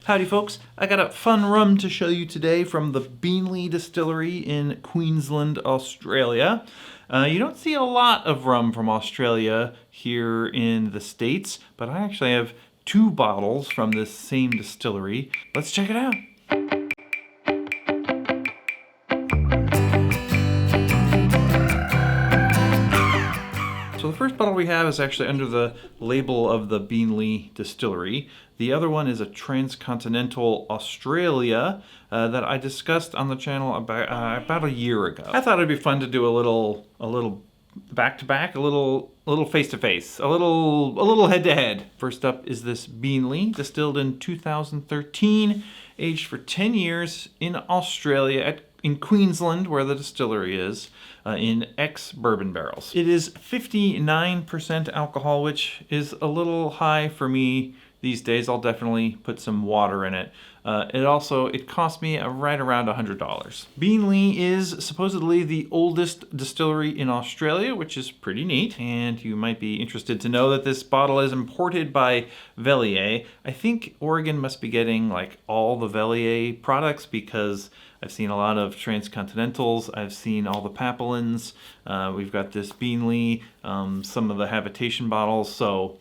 Howdy folks, I got a fun rum to show you today from the Beenleigh Distillery in Queensland, Australia. You don't see a lot of rum from Australia here in the States, but I actually have 2 bottles from this same distillery. Let's check it out. So the first bottle we have is actually under the label of the Beenleigh Distillery. The other one is a Transcontinental Australia that I discussed on the channel about a year ago. I thought it'd be fun to do a little back-to-back, a little face-to-face, a little head-to-head. First up is this Beenleigh, distilled in 2013, aged for 10 years in Australia in Queensland, where the distillery is, in ex-bourbon barrels. It is 59% alcohol, which is a little high for me these days. I'll definitely put some water in it. It cost me right around $100. Beenleigh is supposedly the oldest distillery in Australia, which is pretty neat. And you might be interested to know that this bottle is imported by Velier. I think Oregon must be getting like all the Velier products because I've seen a lot of Transcontinentals. I've seen all the Papillons. We've got this Beenleigh, some of the Habitation bottles. So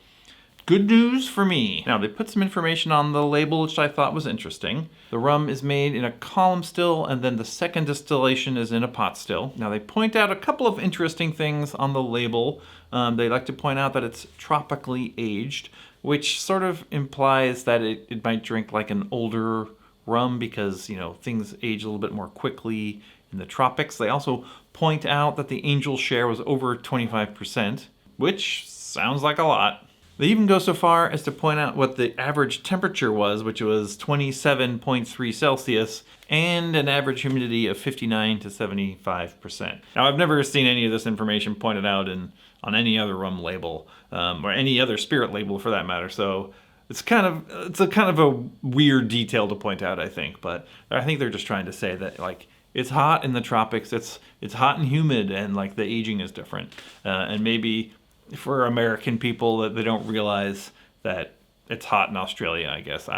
good news for me. Now, they put some information on the label, which I thought was interesting. The rum is made in a column still, and then the second distillation is in a pot still. Now, they point out a couple of interesting things on the label. They like to point out that it's tropically aged, which sort of implies that it might drink like an older rum because, you know, things age a little bit more quickly in the tropics. They also point out that the angel share was over 25%, which sounds like a lot. They even go so far as to point out what the average temperature was, which was 27.3 Celsius, and an average humidity of 59 to 75%. Now, I've never seen any of this information pointed out on any other rum label, or any other spirit label for that matter, so it's kind of a weird detail to point out, I think, but I think they're just trying to say that, like, it's hot in the tropics, it's hot and humid, and like the aging is different, and maybe for American people that they don't realize that it's hot in Australia, I guess.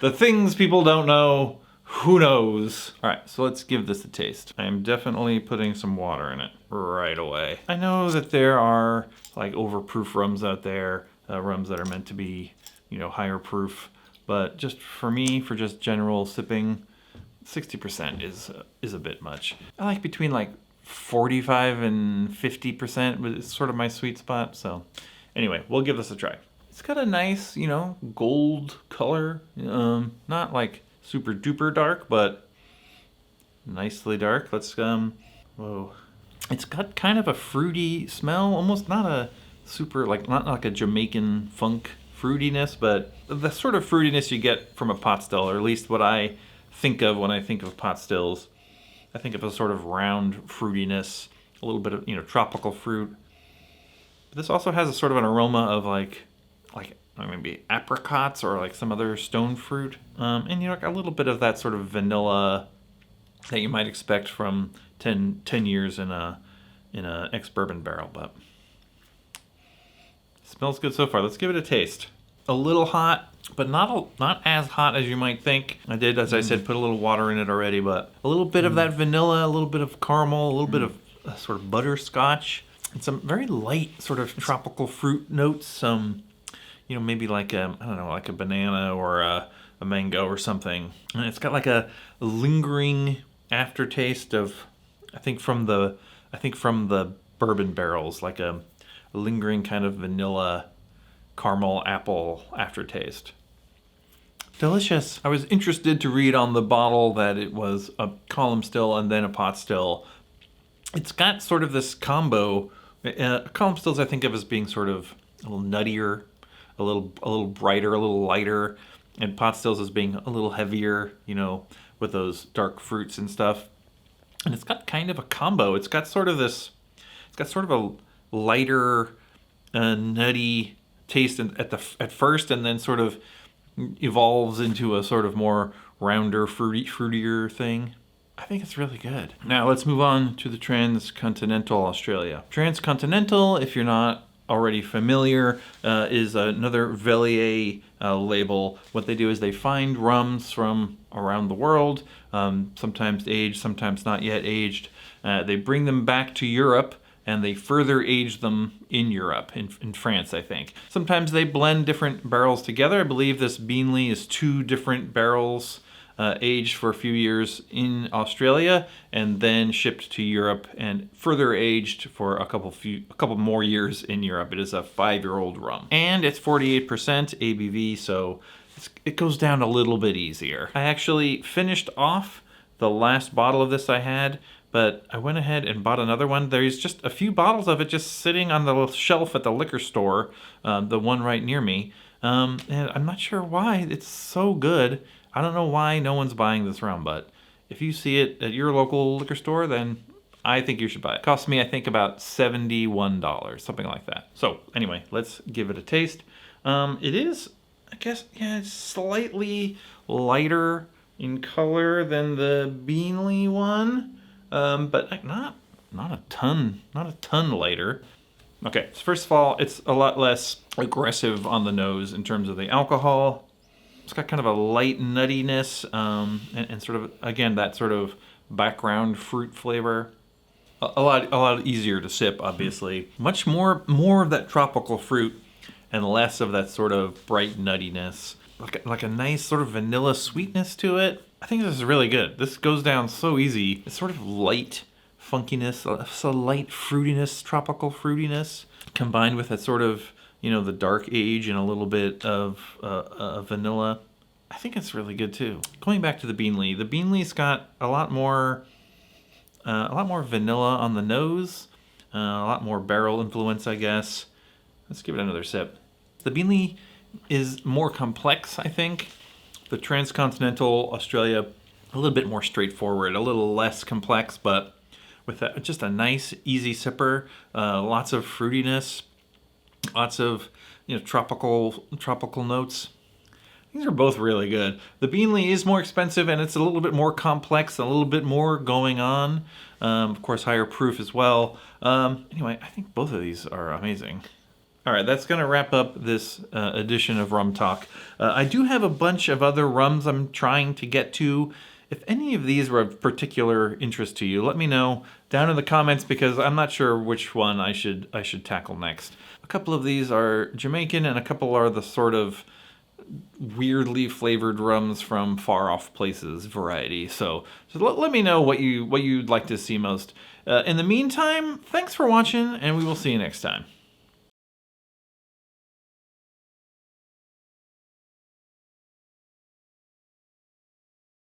The things people don't know, who knows? All right, so let's give this a taste. I am definitely putting some water in it right away. I know that there are like overproof rums out there, rums that are meant to be, you know, higher proof, but just for me, for just general sipping, 60% is a bit much. I like between like 45 and 50%, it's sort of my sweet spot. So anyway, we'll give this a try. It's got a nice, you know, gold color, not like super duper dark, but nicely dark. Let's whoa. It's got kind of a fruity smell, almost not a super, like, not like a Jamaican funk fruitiness, but the sort of fruitiness you get from a pot still, or at least what I think of when I think of pot stills. I think of a sort of round fruitiness, a little bit of, you know, tropical fruit. But this also has a sort of an aroma of like maybe apricots or like some other stone fruit. And, you know, like a little bit of that sort of vanilla that you might expect from 10 years in a ex-bourbon barrel, but smells good so far. Let's give it a taste. A little hot, but not as hot as you might think. I did, as I said, put a little water in it already, but a little bit of that vanilla, a little bit of caramel, a little bit of sort of butterscotch, and some very light sort of tropical fruit notes. You know, maybe like I don't know, like a banana or a mango or something. And it's got like a lingering aftertaste of, I think from the bourbon barrels, like a lingering kind of vanilla, caramel, apple aftertaste. Delicious. I was interested to read on the bottle that it was a column still and then a pot still. It's got sort of this combo. Column stills I think of as being sort of a little nuttier, a little brighter, a little lighter, and pot stills as being a little heavier, you know, with those dark fruits and stuff. And it's got kind of a combo. It's got sort of a lighter, nutty taste at first, and then sort of evolves into a sort of more rounder, fruitier thing. I think it's really good. Now let's move on to the Transcontinental Australia. Transcontinental, if you're not already familiar, is another Velier label. What they do is they find rums from around the world, sometimes aged, sometimes not yet aged. They bring them back to Europe, and they further age them in Europe, in France, I think. Sometimes they blend different barrels together. I believe this Beenleigh is 2 different barrels aged for a few years in Australia, and then shipped to Europe and further aged for a couple more years in Europe. It is a 5-year-old rum, and it's 48% ABV, so it goes down a little bit easier. I actually finished off the last bottle of this I had, but I went ahead and bought another one. There's just a few bottles of it just sitting on the shelf at the liquor store, the one right near me, and I'm not sure why. It's so good. I don't know why no one's buying this rum, but if you see it at your local liquor store, then I think you should buy it. It cost me, I think, about $71, something like that. So anyway, let's give it a taste. It is, I guess, yeah, it's slightly lighter in color than the Beenleigh one, but not a ton lighter. Okay, so first of all, it's a lot less aggressive on the nose in terms of the alcohol. It's got kind of a light nuttiness, and sort of, again, that sort of background fruit flavor. A lot easier to sip, obviously. Much more of that tropical fruit and less of that sort of bright nuttiness. Like a nice sort of vanilla sweetness to it. I think this is really good. This goes down so easy. It's sort of light funkiness, a light fruitiness, tropical fruitiness, combined with that sort of, the dark age and a little bit of vanilla. I think it's really good too. Going back to the Beenleigh's got a lot more vanilla on the nose, a lot more barrel influence, I guess. Let's give it another sip. The Beenleigh is more complex, I think. The Transcontinental Australia, a little bit more straightforward, a little less complex, but with just a nice, easy sipper, lots of fruitiness. Lots of tropical notes. These are both really good. The Beenleigh is more expensive, and it's a little bit more complex, a little bit more going on. Of course, higher proof as well. Anyway, I think both of these are amazing. All right, that's going to wrap up this edition of Rum Talk. I do have a bunch of other rums I'm trying to get to. If any of these were of particular interest to you, let me know down in the comments, because I'm not sure which one I should tackle next. A couple of these are Jamaican, and a couple are the sort of weirdly flavored rums from far off places variety. So let me know what you'd like to see most. In the meantime, thanks for watching, and we will see you next time.